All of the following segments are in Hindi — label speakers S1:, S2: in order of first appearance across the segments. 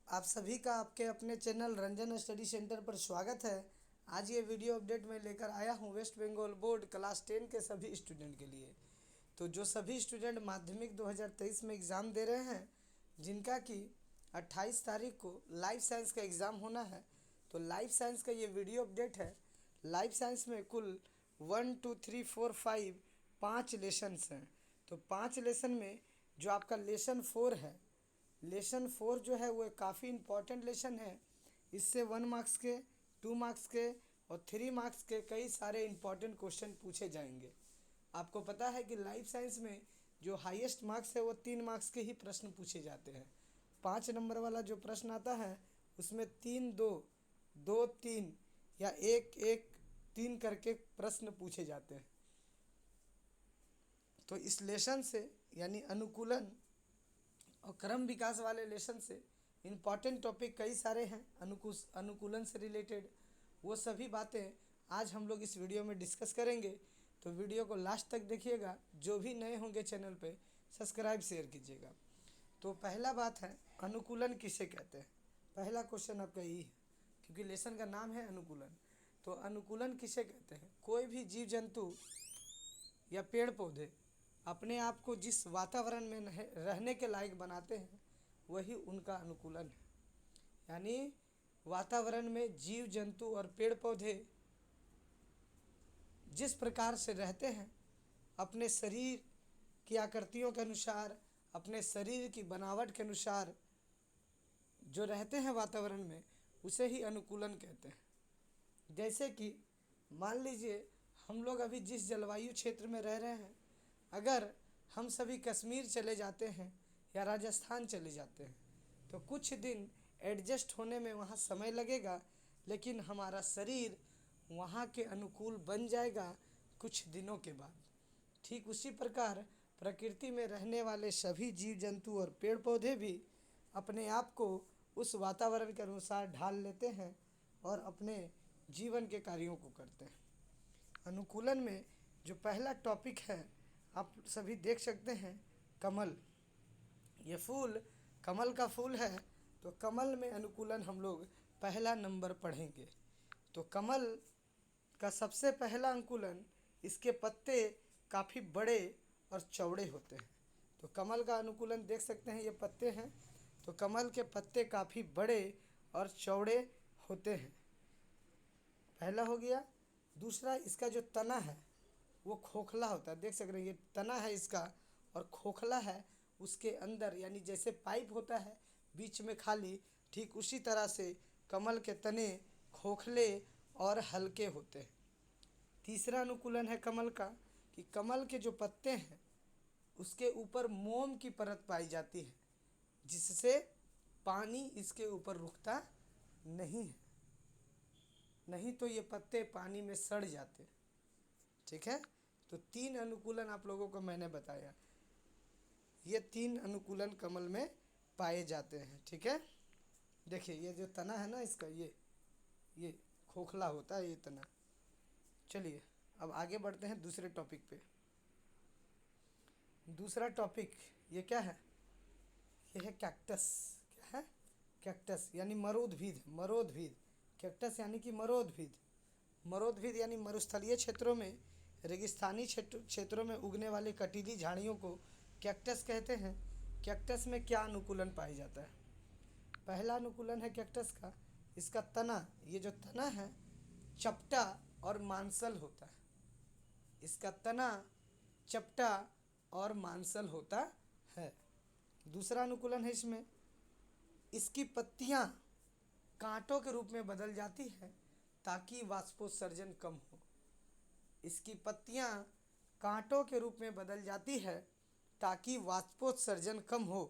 S1: आप सभी का आपके अपने चैनल रंजन स्टडी सेंटर पर स्वागत है। आज ये वीडियो अपडेट मैं लेकर आया हूँ वेस्ट बंगाल बोर्ड क्लास 10 के सभी स्टूडेंट के लिए। तो जो सभी स्टूडेंट माध्यमिक 2023 में एग्ज़ाम दे रहे हैं, जिनका कि 28 तारीख को लाइफ साइंस का एग्ज़ाम होना है, तो लाइफ साइंस का ये वीडियो अपडेट है। लाइफ साइंस में कुल 1 2 3 4 5 5 लेसन्स हैं। तो 5 लेसन में जो आपका लेसन 4 है, लेसन 4 जो है वो काफ़ी इम्पॉर्टेंट लेसन है। इससे 1 मार्क्स के, 2 मार्क्स के और 3 मार्क्स के कई सारे इम्पॉर्टेंट क्वेश्चन पूछे जाएंगे। आपको पता है कि लाइफ साइंस में जो हाईएस्ट मार्क्स है वो 3 मार्क्स के ही प्रश्न पूछे जाते हैं। 5 नंबर वाला जो प्रश्न आता है उसमें 3 2 2 3 या 1 1 3 करके प्रश्न पूछे जाते हैं। तो इस लेसन से यानी अनुकूलन और क्रम विकास वाले लेसन से इम्पॉर्टेंट टॉपिक कई सारे हैं अनुकूलन से रिलेटेड। वो सभी बातें आज हम लोग इस वीडियो में डिस्कस करेंगे। तो वीडियो को लास्ट तक देखिएगा। जो भी नए होंगे चैनल पे सब्सक्राइब शेयर कीजिएगा। तो पहला बात है, अनुकूलन किसे कहते हैं। पहला क्वेश्चन आपका यही है, क्योंकि लेसन का नाम है अनुकूलन। तो अनुकूलन किसे कहते हैं? कोई भी जीव जंतु या पेड़ पौधे अपने आप को जिस वातावरण में रहने के लायक बनाते हैं, वही उनका अनुकूलन है। यानी वातावरण में जीव जंतु और पेड़ पौधे जिस प्रकार से रहते हैं, अपने शरीर की आकृतियों के अनुसार, अपने शरीर की बनावट के अनुसार जो रहते हैं वातावरण में, उसे ही अनुकूलन कहते हैं। जैसे कि मान लीजिए हम लोग अभी जिस जलवायु क्षेत्र में रह रहे हैं, अगर हम सभी कश्मीर चले जाते हैं या राजस्थान चले जाते हैं, तो कुछ दिन एडजस्ट होने में वहाँ समय लगेगा, लेकिन हमारा शरीर वहाँ के अनुकूल बन जाएगा कुछ दिनों के बाद। ठीक उसी प्रकार प्रकृति में रहने वाले सभी जीव जंतु और पेड़ पौधे भी अपने आप को उस वातावरण के अनुसार ढाल लेते हैं और अपने जीवन के कार्यों को करते हैं। अनुकूलन में जो पहला टॉपिक है, आप सभी देख सकते हैं, कमल। ये फूल कमल का फूल है। तो कमल में अनुकूलन हम लोग पहला नंबर पढ़ेंगे। तो कमल का सबसे पहला अनुकूलन, इसके पत्ते काफ़ी बड़े और चौड़े होते हैं। तो कमल का अनुकूलन देख सकते हैं, ये पत्ते हैं। तो कमल के पत्ते काफ़ी बड़े और चौड़े होते हैं, पहला हो गया। दूसरा, इसका जो तना है वो खोखला होता है। देख सक रहे हैं, ये तना है इसका और खोखला है। उसके अंदर यानी जैसे पाइप होता है बीच में खाली, ठीक उसी तरह से कमल के तने खोखले और हल्के होते हैं। तीसरा अनुकूलन है कमल का कि कमल के जो पत्ते हैं उसके ऊपर मोम की परत पाई जाती है, जिससे पानी इसके ऊपर रुकता नहीं है, नहीं तो ये पत्ते पानी में सड़ जाते। ठीक है। तो 3 अनुकूलन आप लोगों को मैंने बताया। ये 3 अनुकूलन कमल में पाए जाते हैं। ठीक है। देखिए ये जो तना है ना इसका, ये खोखला होता है ये तना। चलिए अब आगे बढ़ते हैं दूसरे टॉपिक पे। दूसरा टॉपिक ये क्या है? ये है कैक्टस। क्या है? कैक्टस यानी मरोदभिद। मरोदभिद, कैक्टस यानी कि मरोदभिद। मरोदभिद यानी मरुस्थलीय क्षेत्रों में, रेगिस्तानी क्षेत्रों में उगने वाली कटीली झाड़ियों को कैक्टस कहते हैं। कैक्टस में क्या अनुकूलन पाया जाता है? पहला अनुकूलन है कैक्टस का, इसका तना, ये जो तना है चपटा और मांसल होता है। इसका तना चपटा और मांसल होता है। दूसरा अनुकूलन है इसमें, इसकी पत्तियां कांटों के रूप में बदल जाती है ताकि वाष्पोत्सर्जन कम हो। इसकी पत्तियां कांटों के रूप में बदल जाती है ताकि वाष्पोत्सर्जन कम हो,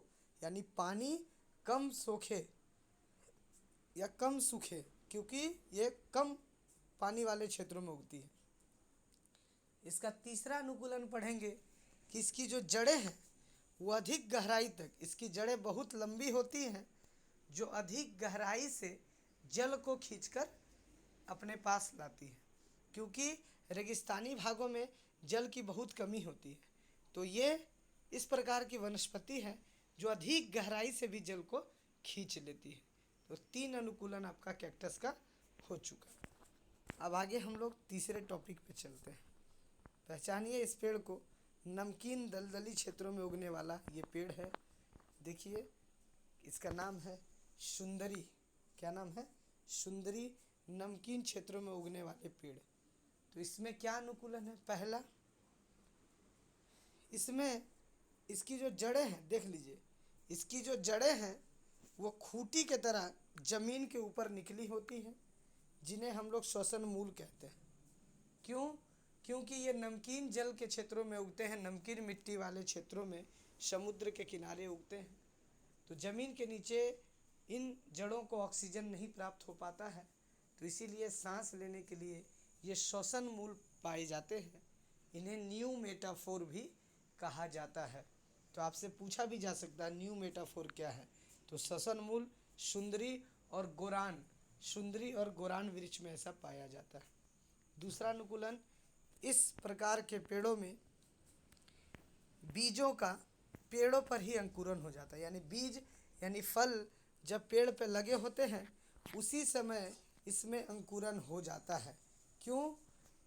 S1: यानी पानी कम सोखे या कम सूखे, क्योंकि ये कम पानी वाले क्षेत्रों में उगती है। इसका तीसरा अनुकूलन पढ़ेंगे कि इसकी जो जड़ें हैं वो अधिक गहराई तक, इसकी जड़ें बहुत लंबी होती हैं जो अधिक गहराई से जल को खींचकर अपने पास लाती है, क्योंकि रेगिस्तानी भागों में जल की बहुत कमी होती है। तो ये इस प्रकार की वनस्पति है जो अधिक गहराई से भी जल को खींच लेती है। तो 3 अनुकूलन आपका कैक्टस का हो चुका। अब आगे हम लोग तीसरे टॉपिक पे चलते हैं। पहचानिए इस पेड़ को। नमकीन दलदली क्षेत्रों में उगने वाला ये पेड़ है। देखिए इसका नाम है सुंदरी। क्या नाम है? सुंदरी। नमकीन क्षेत्रों में उगने वाले पेड़। तो इसमें क्या अनुकूलन है? पहला, इसमें इसकी जो जड़ें हैं, देख लीजिए, इसकी जो जड़ें हैं वो खूंटी के तरह जमीन के ऊपर निकली होती हैं, जिन्हें हम लोग श्वसन मूल कहते हैं। क्यों? क्योंकि ये नमकीन जल के क्षेत्रों में उगते हैं, नमकीन मिट्टी वाले क्षेत्रों में, समुद्र के किनारे उगते हैं। तो ज़मीन के नीचे इन जड़ों को ऑक्सीजन नहीं प्राप्त हो पाता है, तो इसीलिए सांस लेने के लिए ये श्वसन मूल पाए जाते हैं। इन्हें न्यू मेटाफोर भी कहा जाता है। तो आपसे पूछा भी जा सकता है न्यू मेटाफोर क्या है? तो श्वसन मूल, सुंदरी और गोरान, सुंदरी और गोरान वृक्ष में ऐसा पाया जाता है। दूसरा अनुकूलन, इस प्रकार के पेड़ों में बीजों का पेड़ों पर ही अंकुरन हो जाता है। यानी बीज यानी फल जब पेड़ पे लगे होते हैं उसी समय इसमें अंकुरन हो जाता है। क्यों?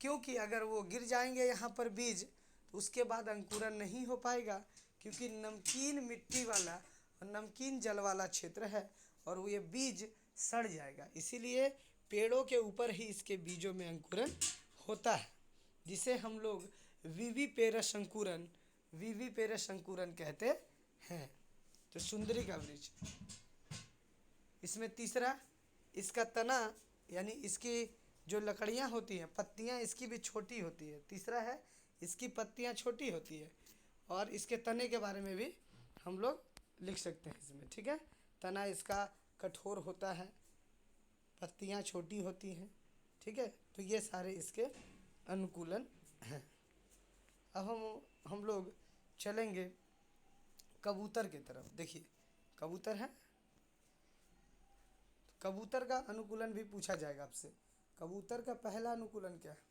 S1: क्योंकि अगर वो गिर जाएंगे यहाँ पर बीज, तो उसके बाद अंकुरन नहीं हो पाएगा, क्योंकि नमकीन मिट्टी वाला और नमकीन जल वाला क्षेत्र है और वो ये बीज सड़ जाएगा। इसीलिए पेड़ों के ऊपर ही इसके बीजों में अंकुरन होता है, जिसे हम लोग विविपेरस अंकुरन, विविपेरस अंकुरन कहते हैं। तो सुंदरी का वृक्ष। इसमें तीसरा, इसका तना यानी इसकी जो लकड़ियाँ होती हैं, पत्तियाँ इसकी भी छोटी होती है। तीसरा है इसकी पत्तियाँ छोटी होती है, और इसके तने के बारे में भी हम लोग लिख सकते हैं इसमें। ठीक है, तना इसका कठोर होता है, पत्तियाँ छोटी होती हैं। ठीक है, तो ये सारे इसके अनुकूलन हैं। अब हम लोग चलेंगे कबूतर की तरफ। देखिए कबूतर है, कबूतर का अनुकूलन भी पूछा जाएगा आपसे। कबूतर का पहला अनुकूलन क्या है?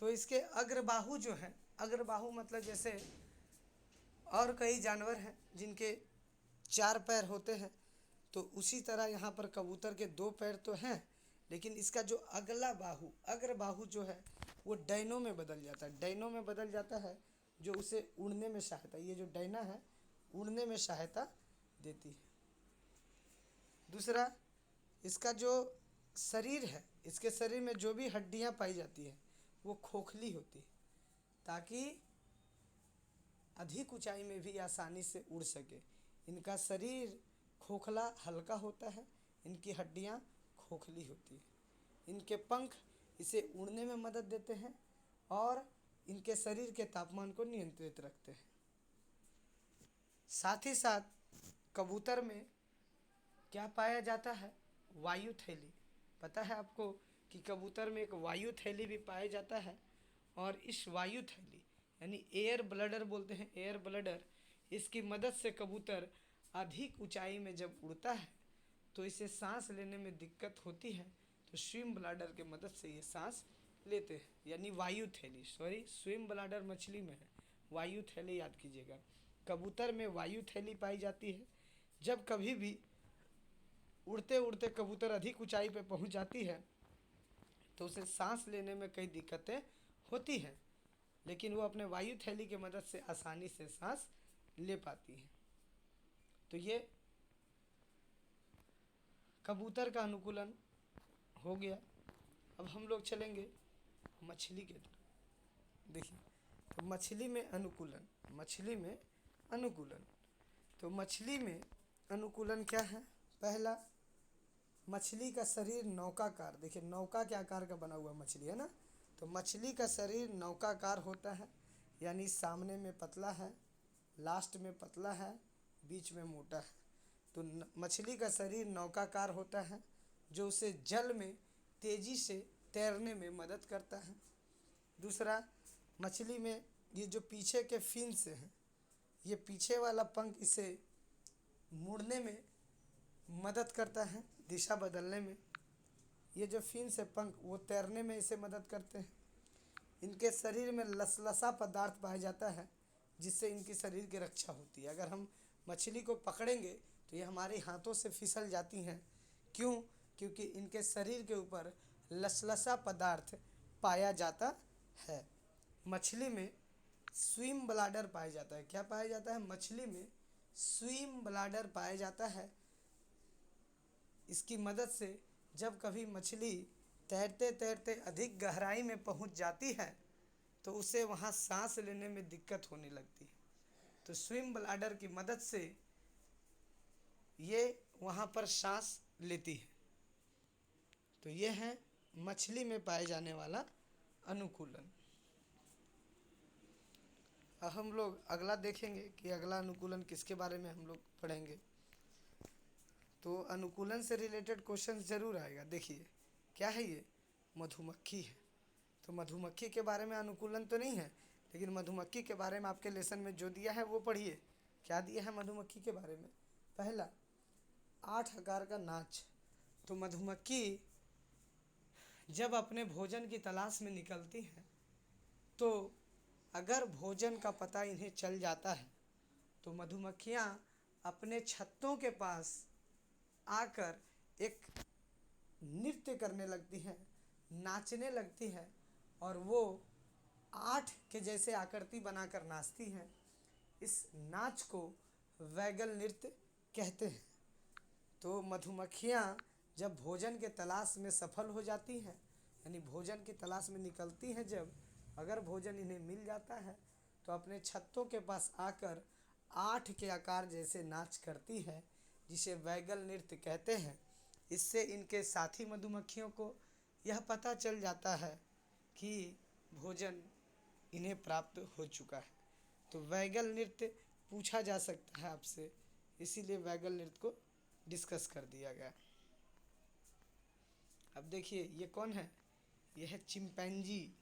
S1: तो इसके अग्रबाहु जो है, अग्रबाहु मतलब जैसे और कई जानवर हैं जिनके 4 पैर होते हैं, तो उसी तरह यहाँ पर कबूतर के 2 पैर तो हैं, लेकिन इसका जो अगला बाहु, अग्रबाहु जो है वो डैनों में बदल जाता है। डैनों में बदल जाता है जो उसे उड़ने में सहायता, ये जो डैना है उड़ने में सहायता देती है। दूसरा, इसका जो शरीर है, इसके शरीर में जो भी हड्डियाँ पाई जाती हैं वो खोखली होती है, ताकि अधिक ऊंचाई में भी आसानी से उड़ सके। इनका शरीर खोखला हल्का होता है, इनकी हड्डियाँ खोखली होती है। इनके पंख इसे उड़ने में मदद देते हैं और इनके शरीर के तापमान को नियंत्रित रखते हैं। साथ ही साथ कबूतर में क्या पाया जाता है? वायु थैली। पता है आपको कि कबूतर में एक वायु थैली भी पाया जाता है, और इस वायु थैली यानी एयर ब्लडर बोलते हैं, एयर ब्लडर, इसकी मदद से कबूतर अधिक ऊंचाई में जब उड़ता है तो इसे सांस लेने में दिक्कत होती है, तो स्विम ब्लडर के मदद से ये सांस लेते हैं। यानी वायु थैली, सॉरी स्विम ब्लडर मछली में है, वायु थैली याद कीजिएगा। कबूतर में वायु थैली पाई जाती है। जब कभी भी उड़ते उड़ते कबूतर अधिक ऊंचाई पर पहुंच जाती है तो उसे सांस लेने में कई दिक्कतें होती हैं, लेकिन वो अपने वायु थैली की मदद से आसानी से सांस ले पाती है। तो ये कबूतर का अनुकूलन हो गया। अब हम लोग चलेंगे मछली की तरफ। देखिए तो मछली में अनुकूलन, मछली में अनुकूलन। तो मछली में अनुकूलन क्या है? पहला, मछली का शरीर नौकाकार। देखिए नौका के आकार का बना हुआ मछली है ना, तो मछली का शरीर नौकाकार होता है, यानी सामने में पतला है, लास्ट में पतला है, बीच में मोटा है। तो मछली का शरीर नौकाकार होता है, जो उसे जल में तेज़ी से तैरने में मदद करता है। दूसरा, मछली में ये जो पीछे के फिन से हैं, ये पीछे वाला पंख इसे मुड़ने में मदद करता है, दिशा बदलने में। ये जो फिन से पंख वो तैरने में इसे मदद करते हैं। इनके शरीर में लसलसा पदार्थ पाया जाता है, जिससे इनकी शरीर की रक्षा होती है। अगर हम मछली को पकड़ेंगे तो ये हमारे हाथों से फिसल जाती हैं। क्यों? क्योंकि इनके शरीर के ऊपर लसलसा पदार्थ पाया जाता है। मछली में स्विम ब्लाडर पाया जाता है। क्या पाया जाता है? मछली में स्विम ब्लाडर पाया जाता है। इसकी मदद से जब कभी मछली तैरते तैरते अधिक गहराई में पहुंच जाती है तो उसे वहां सांस लेने में दिक्कत होने लगती है। तो स्विम ब्लाडर की मदद से ये वहां पर सांस लेती है। तो ये है मछली में पाए जाने वाला अनुकूलन। अब हम लोग अगला देखेंगे कि अगला अनुकूलन किसके बारे में हम लोग पढ़ेंगे। तो अनुकूलन से रिलेटेड क्वेश्चन जरूर आएगा। देखिए क्या है ये? मधुमक्खी है। तो मधुमक्खी के बारे में अनुकूलन तो नहीं है, लेकिन मधुमक्खी के बारे में आपके लेसन में जो दिया है वो पढ़िए। क्या दिया है मधुमक्खी के बारे में? पहला, 8 आकार का नाच। तो मधुमक्खी जब अपने भोजन की तलाश में निकलती है तो अगर भोजन का पता इन्हें चल जाता है तो मधुमक्खियाँ अपने छत्तों के पास आकर एक नृत्य करने लगती हैं, नाचने लगती हैं और वो 8 के जैसे आकृति बनाकर नाचती हैं। इस नाच को वैगल नृत्य कहते हैं। तो मधुमक्खियाँ जब भोजन के तलाश में सफल हो जाती हैं, यानी भोजन की तलाश में निकलती हैं, जब अगर भोजन इन्हें मिल जाता है तो अपने छत्तों के पास आकर 8 के आकार जैसे नाच करती है, जिसे वैगल नृत्य कहते हैं। इससे इनके साथी मधुमक्खियों को यह पता चल जाता है कि भोजन इन्हें प्राप्त हो चुका है। तो वैगल नृत्य पूछा जा सकता है आपसे, इसीलिए वैगल नृत्य को डिस्कस कर दिया गया। अब देखिए ये कौन है? यह है चिंपैंजी।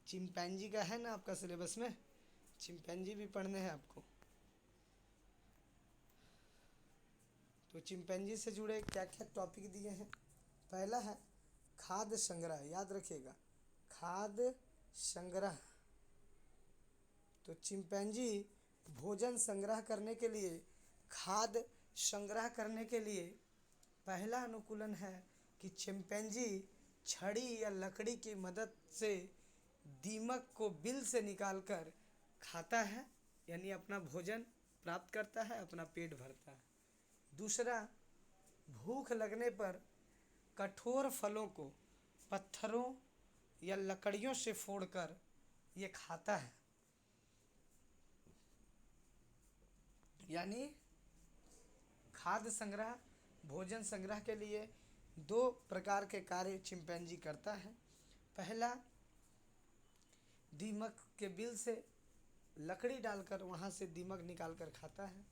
S1: चिंपैंजी का है ना आपका सिलेबस में, चिंपैंजी भी पढ़ने हैं आपको। तो चिंपैंजी से जुड़े क्या क्या टॉपिक दिए हैं? पहला है खाद्य संग्रह। याद रखिएगा, खाद्य संग्रह। तो चिंपैंजी भोजन संग्रह करने के लिए, खाद्य संग्रह करने के लिए पहला अनुकूलन है कि चिंपैंजी छड़ी या लकड़ी की मदद से दीमक को बिल से निकालकर खाता है, यानी अपना भोजन प्राप्त करता है, अपना पेट भरता है। दूसरा, भूख लगने पर कठोर फलों को पत्थरों या लकड़ियों से फोड़कर ये खाता है। यानी खाद्य संग्रह, भोजन संग्रह के लिए 2 प्रकार के कार्य चिंपैंजी करता है। पहला, दीमक के बिल से लकड़ी डालकर वहाँ से दीमक निकालकर खाता है।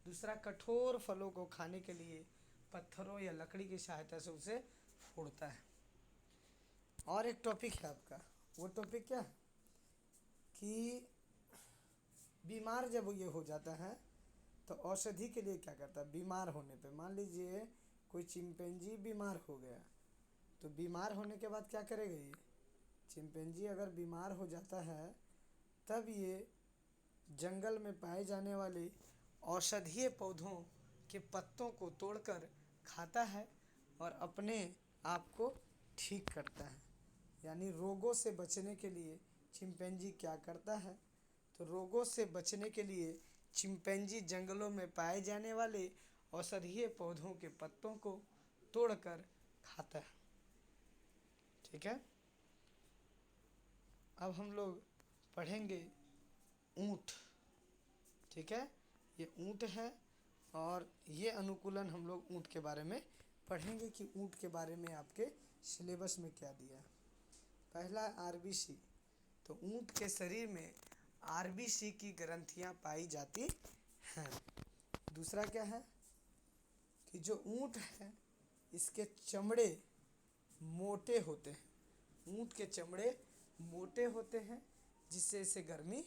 S1: दूसरा, कठोर फलों को खाने के लिए पत्थरों या लकड़ी की सहायता से उसे फोड़ता है। और एक टॉपिक है आपका, वो टॉपिक क्या है कि बीमार जब ये हो जाता है तो औषधि के लिए क्या करता है? बीमार होने पे, मान लीजिए कोई चिंपैंजी बीमार हो गया, तो बीमार होने के बाद क्या करेगा? ये चिंपैंजी अगर बीमार हो जाता है तब ये जंगल में पाए जाने वाले औषधीय पौधों के पत्तों को तोड़कर खाता है और अपने आप को ठीक करता है। यानी रोगों से बचने के लिए चिंपैंजी क्या करता है? तो रोगों से बचने के लिए चिंपैंजी जंगलों में पाए जाने वाले औषधीय पौधों के पत्तों को तोड़कर खाता है। ठीक है। अब हम लोग पढ़ेंगे ऊँट। ठीक है, ये ऊँट है और ये अनुकूलन हम लोग ऊँट के बारे में पढ़ेंगे कि ऊँट के बारे में आपके सिलेबस में क्या दिया है। पहला, आरबीसी। तो ऊँट के शरीर में आरबीसी की ग्रंथियां पाई जाती हैं। दूसरा क्या है कि जो ऊँट है इसके चमड़े मोटे होते हैं। ऊँट के चमड़े मोटे होते हैं जिससे इसे गर्मी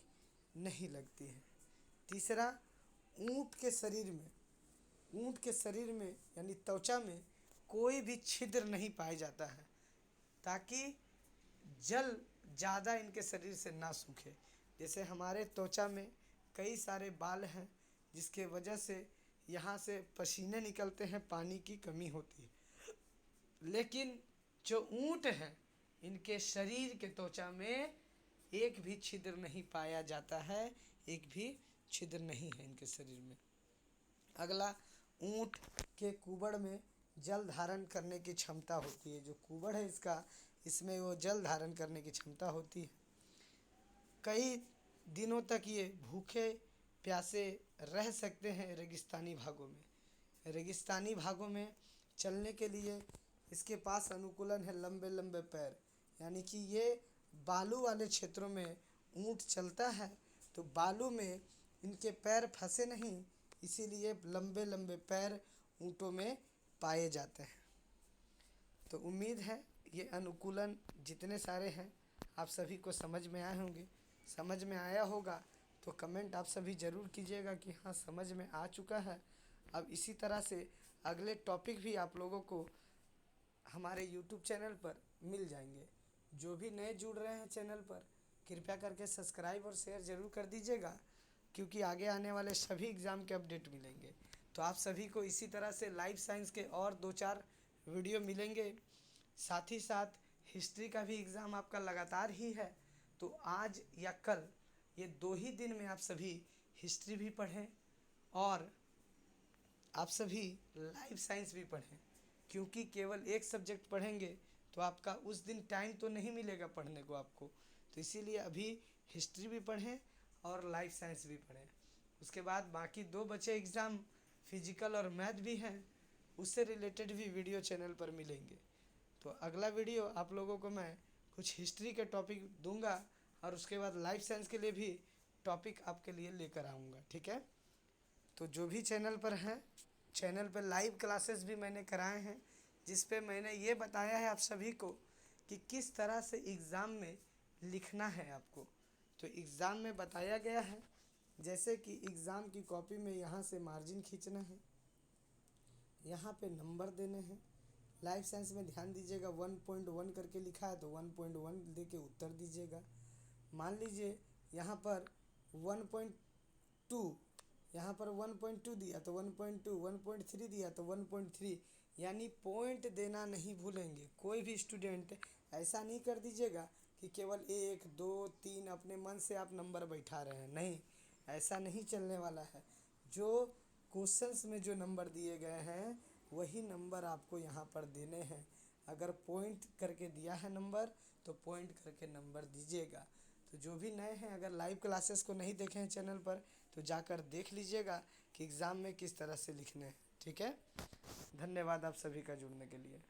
S1: नहीं लगती है। तीसरा, ऊँट के शरीर में यानी त्वचा में कोई भी छिद्र नहीं पाया जाता है ताकि जल ज़्यादा इनके शरीर से ना सूखे। जैसे हमारे त्वचा में कई सारे बाल हैं जिसके वजह से यहाँ से पसीने निकलते हैं, पानी की कमी होती है। लेकिन जो ऊँट हैं इनके शरीर के त्वचा में एक भी छिद्र नहीं पाया जाता है, एक भी छिद्र नहीं है इनके शरीर में। अगला, ऊँट के कुबड़ में जल धारण करने की क्षमता होती है। जो कुबड़ है इसका, इसमें वो जल धारण करने की क्षमता होती है। कई दिनों तक ये भूखे प्यासे रह सकते हैं रेगिस्तानी भागों में। रेगिस्तानी भागों में चलने के लिए इसके पास अनुकूलन है लंबे लंबे पैर, यानी कि ये बालू वाले क्षेत्रों में ऊँट चलता है तो बालू में इनके पैर फंसे नहीं, इसीलिए लंबे लंबे पैर ऊँटों में पाए जाते हैं। तो उम्मीद है ये अनुकूलन जितने सारे हैं आप सभी को समझ में आए होंगे। समझ में आया होगा तो कमेंट आप सभी ज़रूर कीजिएगा कि हाँ समझ में आ चुका है। अब इसी तरह से अगले टॉपिक भी आप लोगों को हमारे यूट्यूब चैनल पर मिल जाएंगे। जो भी नए जुड़ रहे हैं चैनल पर, कृपया करके सब्सक्राइब और शेयर ज़रूर कर दीजिएगा, क्योंकि आगे आने वाले सभी एग्ज़ाम के अपडेट मिलेंगे। तो आप सभी को इसी तरह से लाइफ साइंस के और 2-4 वीडियो मिलेंगे। साथ ही साथ हिस्ट्री का भी एग्ज़ाम आपका लगातार ही है, तो आज या कल ये 2 ही दिन में आप सभी हिस्ट्री भी पढ़ें और आप सभी लाइफ साइंस भी पढ़ें, क्योंकि केवल एक सब्जेक्ट पढ़ेंगे तो आपका उस दिन टाइम तो नहीं मिलेगा पढ़ने को आपको। तो इसीलिए अभी हिस्ट्री भी पढ़ें और लाइफ साइंस भी पढ़ें। उसके बाद बाकी 2 बचे एग्ज़ाम, फिजिकल और मैथ भी हैं, उससे रिलेटेड भी वीडियो चैनल पर मिलेंगे। तो अगला वीडियो आप लोगों को मैं कुछ हिस्ट्री के टॉपिक दूंगा और उसके बाद लाइफ साइंस के लिए भी टॉपिक आपके लिए लेकर आऊँगा, ठीक है। तो जो भी चैनल पर हैं, चैनल पर लाइव क्लासेस भी मैंने कराए हैं, जिस पे मैंने ये बताया है आप सभी को कि किस तरह से एग्ज़ाम में लिखना है आपको। तो एग्ज़ाम में बताया गया है, जैसे कि एग्ज़ाम की कॉपी में यहाँ से मार्जिन खींचना है, यहाँ पे नंबर देने हैं। लाइफ साइंस में ध्यान दीजिएगा 1.1 करके लिखा है तो 1.1 दे के उत्तर दीजिएगा। मान लीजिए यहाँ पर 1.2, यहाँ पर 1.2 दिया तो 1.2, 1.3 दिया तो 1.3, यानी पॉइंट देना नहीं भूलेंगे। कोई भी स्टूडेंट ऐसा नहीं कर दीजिएगा कि केवल 1, 2, 3 अपने मन से आप नंबर बैठा रहे हैं, नहीं, ऐसा नहीं चलने वाला है। जो क्वेश्चंस में जो नंबर दिए गए हैं वही नंबर आपको यहाँ पर देने हैं। अगर पॉइंट करके दिया है नंबर तो पॉइंट करके नंबर दीजिएगा। तो जो भी नए हैं, अगर लाइव क्लासेस को नहीं देखे हैं चैनल पर तो जाकर देख लीजिएगा कि एग्ज़ाम में किस तरह से लिखने हैं, ठीक है। धन्यवाद आप सभी का जुड़ने के लिए।